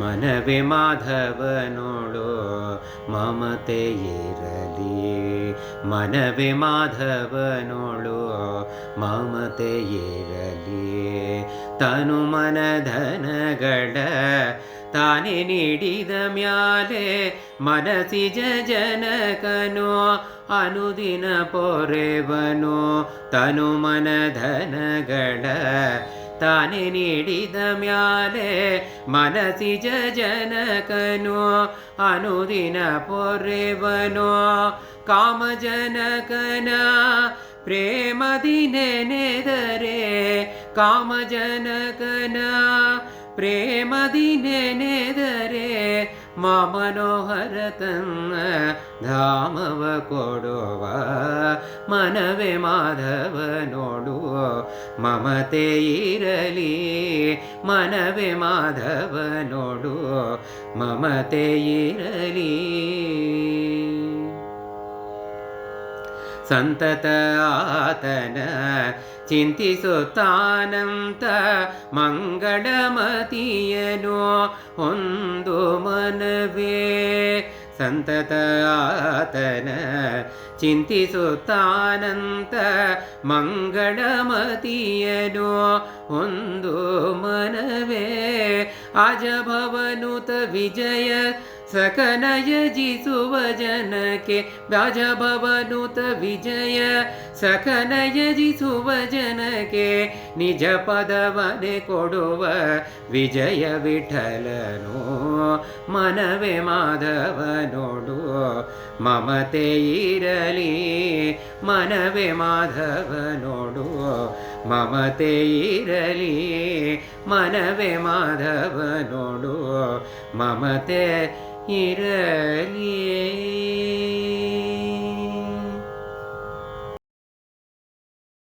ಮನವೇ ಮಾಧವನೋಳು ಮಮತೆ ಇರಲಿ. ಮನವೇ ಮಾಧವನೋಳು ಮಮತೆ ಇರಲಿ. ತನು ಮನಧನಗಳ ತಾನೇ ನೀಡಿದ ಮ್ಯಾಲೆ ಮನಸಿಜ ಜನಕನು ಅನುದಿನ ಪೊರೆವನು. ತನು ಮನಧನಗಳ ತಾನೇ ನೀಡಿದ ಮ್ಯಾಲೆ ಮನಸಿಜ ಜನಕನು ಅನುದಿನ ಪೊರೆವನು. ಕಾಮಜನಕನ ಪ್ರೇಮದಿ ನೆನೆದರೆ, ಕಾಮಜನಕನ ಪ್ರೇಮದಿ ನೆನೆದರೆ ಮನೋಹರ ತನ್ನ ಧಾಮವ ಕೊಡುವ. ಮನವೇ ಮಾಧವನೋಡು ಮಮತೆ ಇರಲಿ. ಮನವೇ ಮಾಧವನೋಡು ಮಮತೆ ಇರಲಿ. ಸಂತತ ಆತನ ಚಿಂತಿಸುತ್ತಾನಂತ ಮಂಗಳಮತಿಯನು ಒಂದು ಮನವೇ. ಸಂತತ ಆತನ ಚಿಂತಿಸುತ್ತಾನಂತ ಮಂಗಳಮತಿಯನು ಒಂದು ಮನವೇ. ಅಜಭವನುತ ವಿಜಯ ಸಖನಯಜಿಸುವ ಜನಕ್ಕೆ, ರಾಜಭವನುತ ವಿಜಯ ಸಖನಯಜಿಸುವ ಜನಕ್ಕೆ ನಿಜ ಪದವನೆ ಕೊಡುವ ವಿಜಯ ವಿಠಲನು. ಮನವೇ ಮಾಧವನೋಡು ಮಮತೆ ಇರಲಿ. ಮನವೇ ಮಾಧವನೋಡು ಮಮತೆ ಇರಲಿ. ಮನವೇ ಮಾಧವನೋಡು ಮಮತೆ ಇರಲಿ.